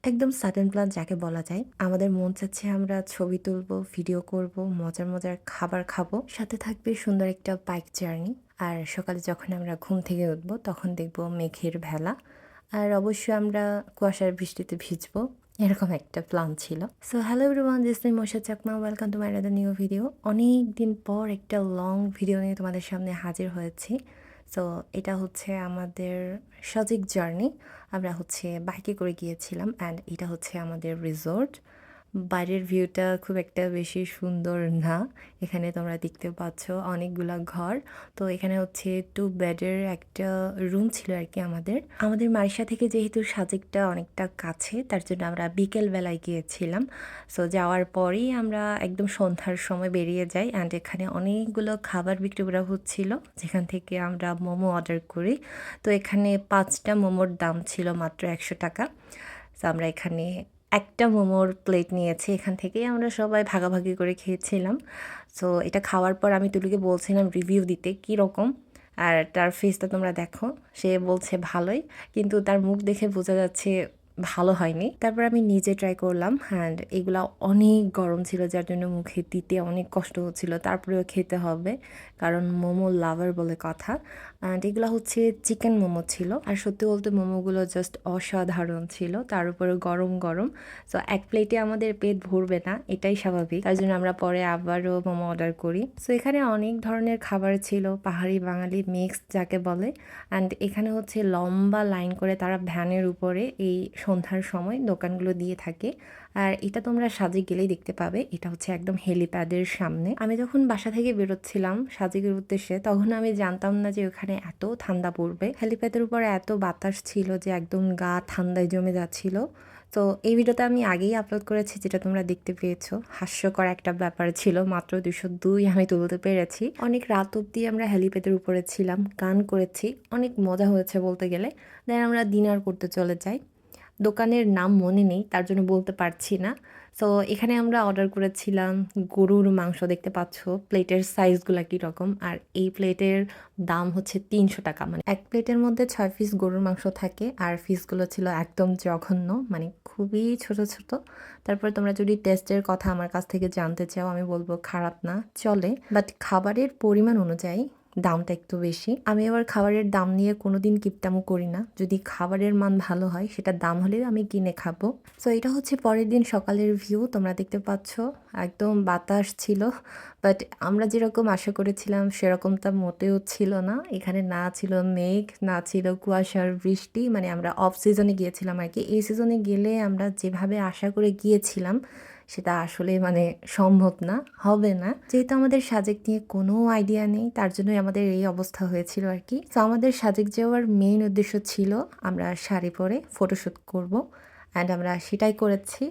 একদম sudden plan যাকে বলা যায়। আমাদের মন চাচ্ছে আমরা ছবি তুলবো, ভিডিও করব, মজার, মজার খাবার খাবো। সাথে থাকবে সুন্দর একটা বাইক জার্নি। আর সকালে যখন আমরা ঘুম থেকে উঠবো তখন দেখবো মেঘের ভেলা। আর অবশ্যই আমরা কুয়াশার বৃষ্টিতে ভিজবো। এরকম একটা প্ল্যান ছিল। So hello everyone, this is Musa Chakma. Welcome to my another new video. অনেক দিন পর একটা লং ভিডিও নিয়ে তোমাদের সামনে হাজির হয়েছি। সো এটা হচ্ছে আমাদের সাজেক জার্নি। আমরা হচ্ছে বাইকে করে গিয়েছিলাম অ্যান্ড এটা হচ্ছে আমাদের রিসোর্ট। বাইরের ভিউটা খুব একটা বেশি সুন্দর না। এখানে তোমরা দেখতে পাচ্ছ অনেকগুলা ঘর। তো এখানে হচ্ছে 2 বেডের একটা রুম ছিল আর কি আমাদের। আমাদের মারিশা থেকে যেহেতু সাজেকটা অনেকটা কাছে, তার জন্য আমরা বিকেল বেলায় গিয়েছিলাম। সো যাওয়ার পরেই আমরা একদম সন্ধ্যার সময় বেরিয়ে যাই অ্যান্ড এখানে অনেকগুলো খাবার বিক্রি করা হচ্ছিল, যেখান থেকে আমরা মোমো অর্ডার করি। তো এখানে 5টা মোমোর দাম ছিল মাত্র 100 টাকা। তো আমরা এখানে একটা মোমোর প্লেট নিয়েছি, এখান থেকেই আমরা সবাই ভাগাভাগি করে খেয়েছিলাম। সো এটা খাওয়ার পর আমি তুলিকে বলছিলাম রিভিউ দিতে কীরকম, আর তার ফেসটা তোমরা দেখো, সে বলছে ভালোই, কিন্তু তার মুখ দেখে বোঝা যাচ্ছে ভালো হয়নি। তারপর আমি নিজে ট্রাই করলাম অ্যান্ড এগুলা অনেক গরম ছিল, যার জন্য মুখে দিতে অনেক কষ্ট হচ্ছিল, তারপরেও খেতে হবে কারণ মোমো লাভার বলে কথা। অ্যান্ড এগুলো হচ্ছে চিকেন মোমো ছিল, আর সত্যি বলতে মোমোগুলো জাস্ট অসাধারণ ছিল, তার উপরে গরম গরম। সো এক প্লেটে আমাদের পেট ভরবে না, এটাই স্বাভাবিক, তার জন্য আমরা পরে আবারও মোমো অর্ডার করি। সো এখানে অনেক ধরনের খাবার ছিল, পাহাড়ি বাঙালি মিক্স যাকে বলে। অ্যান্ড এখানে হচ্ছে লম্বা লাইন করে তারা ভ্যানের উপরে এই সন্ধ্যার সময় দোকানগুলো দিয়ে থাকে। আর এটা তোমরা সাজেক গেলেই দেখতে পাবে, এটা হচ্ছে একদম হেলিপ্যাডের সামনে। আমি যখন বাসা থেকে বেরোচ্ছিলাম সাজেকের উদ্দেশ্যে, তখন আমি জানতাম না যে ওখানে এত ঠান্ডা পড়বে। হেলিপ্যাডের উপরে এত বাতাস ছিল যে একদম গা ঠান্ডায় জমে যাচ্ছিল। তো এই ভিডিওটা আমি আগেই আপলোড করেছি, যেটা তোমরা দেখতে পেয়েছো। হাস্যকর একটা ব্যাপার ছিল, মাত্র 202 আমি তুলতে পেরেছি। অনেক রাত অবধি আমরা হেলিপ্যাডের উপরে ছিলাম, গান করেছি, অনেক মজা হয়েছে বলতে গেলে। দেন আমরা ডিনার করতে চলে যাই। দোকানের নাম মনে নেই, তার জন্য বলতে পারছি না। সো এখানে আমরা অর্ডার করেছিলাম গরুর মাংস, দেখতে পাচ্ছ প্লেটের সাইজগুলো কীরকম, আর এই প্লেটের দাম হচ্ছে 300 টাকা। মানে এক প্লেটের মধ্যে 6 পিস গরুর মাংস থাকে, আর পিসগুলো ছিল একদম জঘন্য, মানে খুবই ছোট ছোট। তারপর তোমরা যদি টেস্টের কথা আমার কাছ থেকে জানতে চাও, আমি বলবো খারাপ না, চলে, বাট খাবারের পরিমাণ অনুযায়ী দামটা একটু বেশি। আমি আবার খাবারের দাম নিয়ে কোনোদিন কিপটামো করি না, যদি খাবারের মান ভালো হয় সেটার দাম হলেও আমি কিনে খাবো। সো এটা হচ্ছে পরের দিন সকালের ভিউ, তোমরা দেখতে পাচ্ছ একদম বাতাস ছিল, বাট আমরা যেরকম আশা করেছিলাম সেরকমটা মোটেও ছিল না। এখানে না ছিল মেঘ, না ছিল কুয়াশার বৃষ্টি, মানে আমরা অফ সিজনে গিয়েছিলাম আর কি। এই সিজনে গেলে আমরা যেভাবে আশা করে গিয়েছিলাম সেটা আসলে মানে সম্ভব না, হবে না, যেহেতু আমাদের সাজেক নিয়ে কোনো আইডিয়া নেই, তার জন্যই আমাদের এই অবস্থা হয়েছিল আর কি। তো আমাদের সাজেক যাওয়ার মেইন উদ্দেশ্য ছিল আমরা শাড়ি পরে ফটোশ্যুট করব, অ্যান্ড আমরা সেটাই করেছি।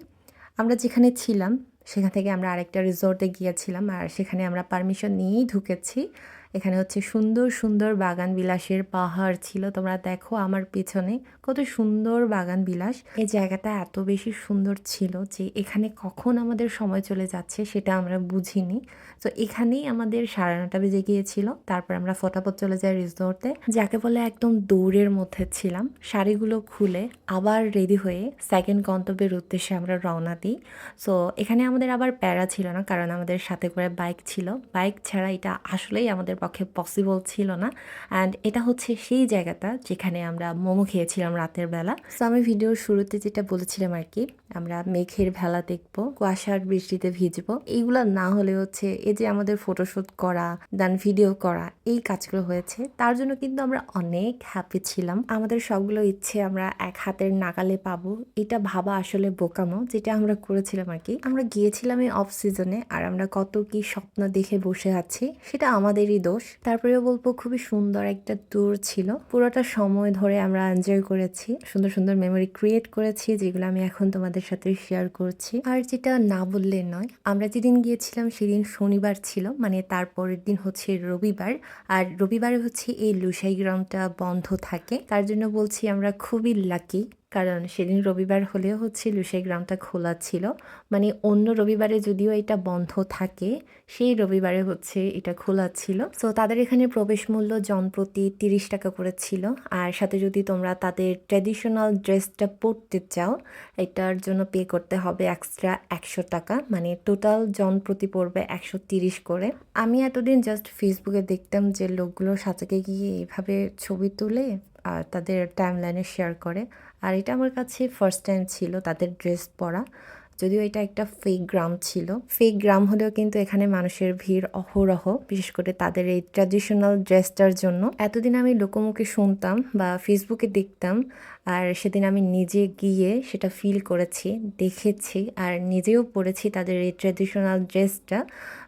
আমরা যেখানে ছিলাম সেখান থেকে আমরা আরেকটা রিসোর্টে গিয়েছিলাম, আর সেখানে আমরা পারমিশন নিয়েই ঢুকেছি। এখানে হচ্ছে সুন্দর সুন্দর বাগান বিলাসের পাহাড় ছিল, তোমরা দেখো আমার পেছনে কত সুন্দর বাগান বিলাস। এই জায়গাটা এত বেশি সুন্দর ছিল যে এখানে কখন আমাদের সময় চলে যাচ্ছে সেটা আমরা বুঝিনি। তো এখানেই আমাদের 9:30 বেজে গিয়েছিল। তারপর আমরা ফটাফট চলে যাই রিসোর্টে, যাকে বলে একদম দৌড়ের মধ্যে ছিলাম। শাড়িগুলো খুলে আবার রেডি হয়ে সেকেন্ড গন্তব্যের উদ্দেশ্যে আমরা রওনা দিই। সো এখানে আমাদের আবার প্যারা ছিল না, কারণ আমাদের সাথে করে বাইক ছিল। বাইক ছাড়া এটা আসলেই আমাদের পক্ষে পসিবল ছিল না। অ্যান্ড এটা হচ্ছে সেই জায়গাটা যেখানে আমরা মোমো খেয়েছিলাম রাতের বেলা। সো আমি ভিডিওর শুরুতে যেটা বলেছিলাম আর কি, আমরা মেঘের ভেলা দেখবো, কুয়াশার বৃষ্টিতে ভিজবো, এইগুলো না হলে হচ্ছে এই যে আমাদের ফটোশ্যুট করা, দেন ভিডিও করা, এই কাজগুলো হয়েছে, তার জন্য কিন্তু আমরা অনেক হ্যাপি ছিলাম। আমাদের সবগুলো ইচ্ছে আমরা এক হাতের নাগালে পাবো, এটা ভাবা আসলে বোকামো, যেটা আমরা করেছিলাম আর কি। আমরা গিয়েছিলাম এই অফ সিজনে, আর আমরা কত কি স্বপ্ন দেখে বসে আছি, সেটা আমাদেরই দোষ। তারপরেও বলবো খুবই সুন্দর একটা ট্যুর ছিল, পুরোটা সময় ধরে আমরা এনজয় করেছি, সুন্দর সুন্দর মেমোরি ক্রিয়েট করেছি, যেগুলো আমি এখন তোমাদের সাথে শেয়ার করছি। আর যেটা না বললে নয়, আমরা যেদিন গিয়েছিলাম সেদিন শনিবার ছিল, মানে তারপরের দিন হচ্ছে রবিবার, আর রবিবারে হচ্ছে এই লুসাই গ্রামটা বন্ধ থাকে, তার জন্য বলছি আমরা খুবই লাকি। কারণ সেদিন রবিবার হলেও হচ্ছে লুসাই গ্রামটা খোলা ছিল। মানে অন্য রবিবারে যদিও এটা বন্ধ থাকে, সেই রবিবারে হচ্ছে এটা খোলা ছিল। সো তাদের এখানে প্রবেশ মূল্য জনপ্রতি 30 টাকা করে ছিল। আর সাথে যদি তোমরা তাদের ট্র্যাডিশনাল ড্রেসটা পরতে চাও, এটার জন্য পে করতে হবে এক্সট্রা 100 টাকা। মানে টোটাল জনপ্রতি পড়বে 130 করে। আমি এতদিন জাস্ট ফেসবুকে দেখতাম যে লোকগুলো সাঁতাকে গিয়ে এভাবে ছবি তুলে আর তাদের টাইমলাইনে শেয়ার করে। আর এটা আমার কাছে ফার্স্ট টাইম ছিল তাদের ড্রেস পরা। যদিও এটা একটা ফেক গ্রাম ছিল, ফেক গ্রাম হলেও কিন্তু এখানে মানুষের ভিড় অহরহ, বিশেষ করে তাদের এই ট্র্যাডিশনাল ড্রেসটার জন্য। এতদিন আমি লোকমুখে শুনতাম বা ফেসবুকে দেখতাম, আর সেদিন আমি নিজে গিয়ে সেটা ফিল করেছি, দেখেছি আর নিজেও পরেছি তাদের এই ট্র্যাডিশনাল ড্রেসটা।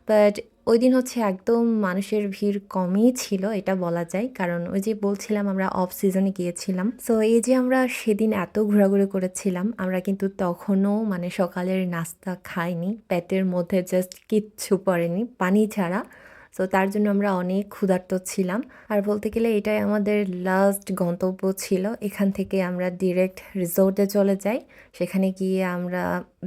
বাট ওই দিন হচ্ছে একদম মানুষের ভিড় কমই ছিল এটা বলা যায়, কারণ ওই যে বলছিলাম আমরা অফ সিজনে গিয়েছিলাম। সো এই যে আমরা সেদিন এত ঘোরাঘুরি করেছিলাম, আমরা কিন্তু তখনও মানে সকালের নাস্তা খাইনি, পেটের মধ্যে জাস্ট কিচ্ছু পড়েনি পানি ছাড়া। সো তার জন্য আমরা অনেক ক্ষুধার্ত ছিলাম। আর বলতে গেলে এটাই আমাদের লাস্ট গন্তব্য ছিল। এখান থেকে আমরা ডিরেক্ট রিসোর্টে চলে যাই। সেখানে গিয়ে আমরা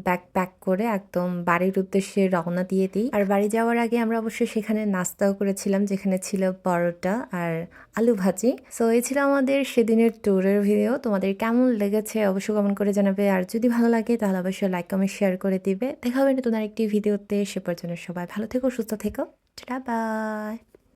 ব্যাগ প্যাক করে একদম বাড়ির উদ্দেশ্যে রওনা দিয়ে দিই। আর বাড়ি যাওয়ার আগে আমরা অবশ্যই সেখানে নাস্তাও করেছিলাম, যেখানে ছিল পরোটা আর আলু ভাজি। সো এই ছিল আমাদের সেদিনের ট্যুরের ভিডিও। তোমাদের কেমন লেগেছে অবশ্যই কমেন্ট করে জানাবে। আর যদি ভালো লাগে তাহলে অবশ্যই লাইক কমেন্ট শেয়ার করে দিবে। দেখা হবে নতুন আরেকটি ভিডিওতে। সে পর্যন্ত সবাই ভালো থেকো, সুস্থ থেকো। Tata, by.